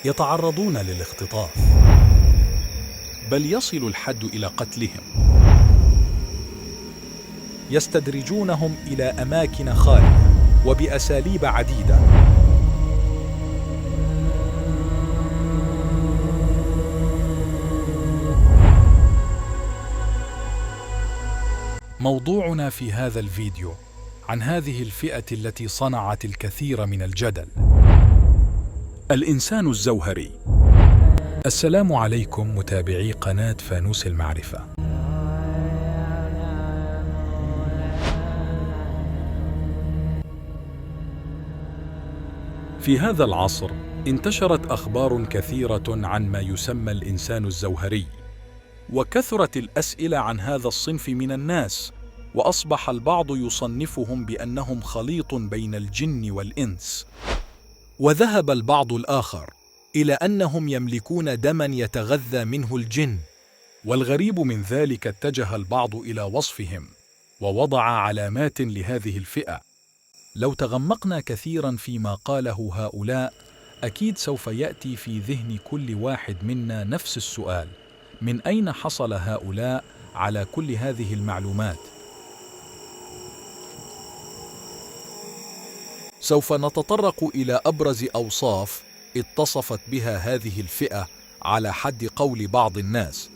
يتعرضون للاختطاف، بل يصل الحد إلى قتلهم. يستدرجونهم إلى أماكن خالية وبأساليب عديدة. موضوعنا في هذا الفيديو عن هذه الفئة التي صنعت الكثير من الجدل: الإنسان الزوهري. السلام عليكم متابعي قناة فانوس المعرفة. في هذا العصر انتشرت أخبار كثيرة عن ما يسمى الإنسان الزوهري، وكثرت الأسئلة عن هذا الصنف من الناس، وأصبح البعض يصنفهم بأنهم خليط بين الجن والإنس، وذهب البعض الآخر إلى أنهم يملكون دماً يتغذى منه الجن. والغريب من ذلك اتجه البعض إلى وصفهم ووضع علامات لهذه الفئة. لو تغمقنا كثيراً فيما قاله هؤلاء، أكيد سوف يأتي في ذهن كل واحد منا نفس السؤال: من أين حصل هؤلاء على كل هذه المعلومات؟ سوف نتطرق إلى أبرز أوصاف اتصفت بها هذه الفئة على حد قول بعض الناس.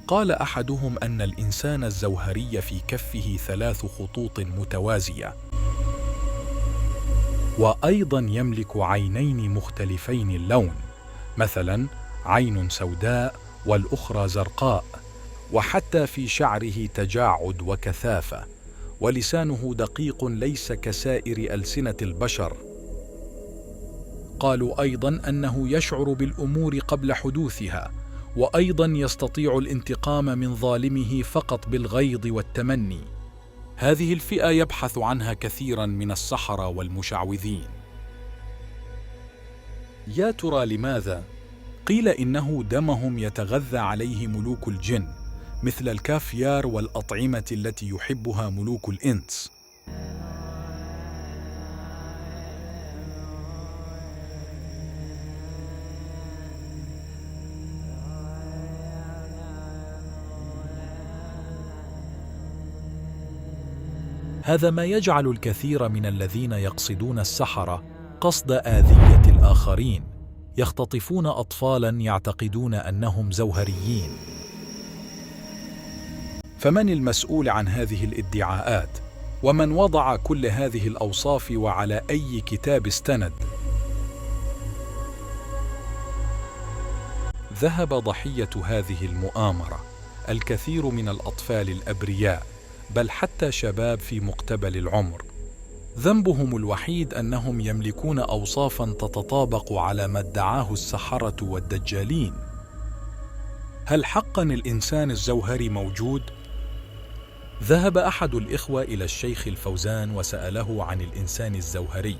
قال أحدهم أن الإنسان الزوهري في كفه 3 خطوط متوازية، وأيضا يملك عينين مختلفين اللون، مثلا عين سوداء والأخرى زرقاء، وحتى في شعره تجاعد وكثافة، ولسانه دقيق ليس كسائر ألسنة البشر. قالوا أيضا أنه يشعر بالأمور قبل حدوثها، وأيضا يستطيع الانتقام من ظالمه فقط بالغيظ والتمني. هذه الفئة يبحث عنها كثيرا من السحرة والمشعوذين. يا ترى لماذا؟ قيل إنه دمهم يتغذى عليه ملوك الجن، مثل الكافيار والأطعمة التي يحبها ملوك الإنس. هذا ما يجعل الكثير من الذين يقصدون السحرة قصد آذية الآخرين يختطفون أطفالا يعتقدون أنهم زوهريين. فمن المسؤول عن هذه الادعاءات؟ ومن وضع كل هذه الأوصاف وعلى أي كتاب استند؟ ذهب ضحية هذه المؤامرة الكثير من الأطفال الأبرياء، بل حتى شباب في مقتبل العمر. ذنبهم الوحيد أنهم يملكون أوصافا تتطابق على ما ادعاه السحرة والدجالين. هل حقا الإنسان الزوهري موجود؟ ذهب أحد الإخوة إلى الشيخ الفوزان وسأله عن الإنسان الزوهري،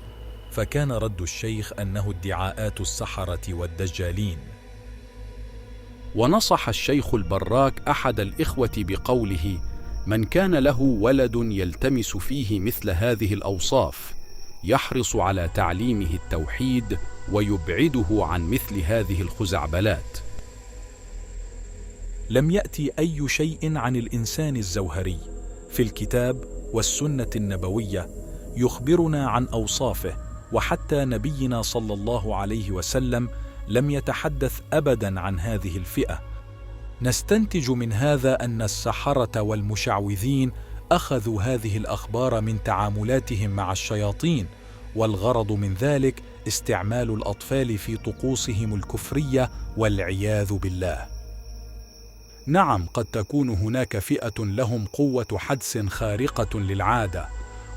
فكان رد الشيخ أنه ادعاءات السحرة والدجالين. ونصح الشيخ البراك أحد الإخوة بقوله: من كان له ولد يلتمس فيه مثل هذه الأوصاف يحرص على تعليمه التوحيد ويبعده عن مثل هذه الخزعبلات. لم يأتي أي شيء عن الإنسان الزوهري في الكتاب والسنة النبوية يخبرنا عن أوصافه، وحتى نبينا صلى الله عليه وسلم لم يتحدث أبدا عن هذه الفئة. نستنتج من هذا أن السحرة والمشعوذين أخذوا هذه الأخبار من تعاملاتهم مع الشياطين، والغرض من ذلك استعمال الأطفال في طقوسهم الكفرية والعياذ بالله. نعم، قد تكون هناك فئة لهم قوة حدس خارقة للعادة،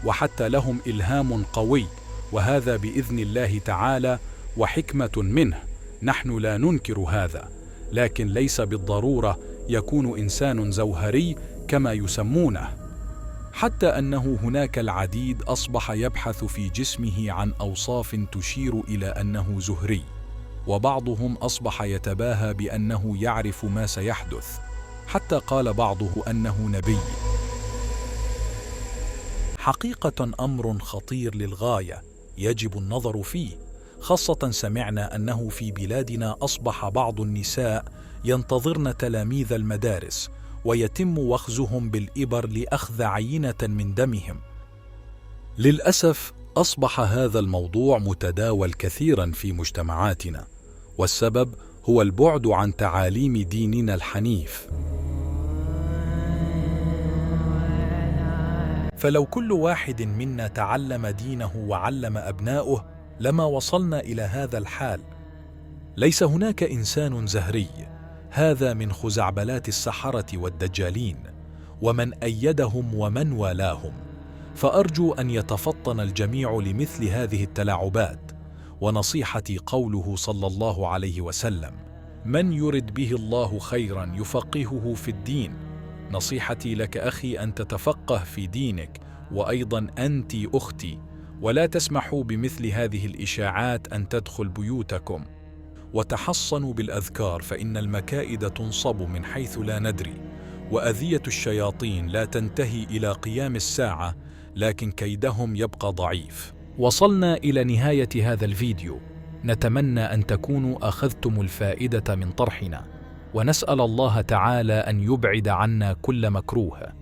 وحتى لهم إلهام قوي، وهذا بإذن الله تعالى وحكمة منه، نحن لا ننكر هذا، لكن ليس بالضرورة يكون إنسان زوهري كما يسمونه، حتى أنه هناك العديد أصبح يبحث في جسمه عن أوصاف تشير إلى أنه زهري، وبعضهم أصبح يتباهى بأنه يعرف ما سيحدث، حتى قال بعضه أنه نبي. حقيقة أمر خطير للغاية، يجب النظر فيه، خاصة سمعنا أنه في بلادنا أصبح بعض النساء ينتظرن تلاميذ المدارس ويتم وخزهم بالإبر لأخذ عينة من دمهم. للأسف أصبح هذا الموضوع متداول كثيرا في مجتمعاتنا، والسبب هو البعد عن تعاليم ديننا الحنيف. فلو كل واحد منا تعلم دينه وعلم أبناؤه لما وصلنا إلى هذا الحال. ليس هناك إنسان زهري، هذا من خزعبلات السحرة والدجالين ومن أيدهم ومن والاهم. فأرجو أن يتفطن الجميع لمثل هذه التلاعبات. ونصيحتي قوله صلى الله عليه وسلم: من يرد به الله خيرا يفقهه في الدين. نصيحتي لك أخي أن تتفقه في دينك، وأيضا أنت أختي، ولا تسمحوا بمثل هذه الإشاعات أن تدخل بيوتكم. وتحصنوا بالأذكار، فإن المكائد تنصب من حيث لا ندري، وأذية الشياطين لا تنتهي إلى قيام الساعة، لكن كيدهم يبقى ضعيف. وصلنا إلى نهاية هذا الفيديو، نتمنى أن تكونوا أخذتم الفائدة من طرحنا، ونسأل الله تعالى أن يبعد عنا كل مكروه.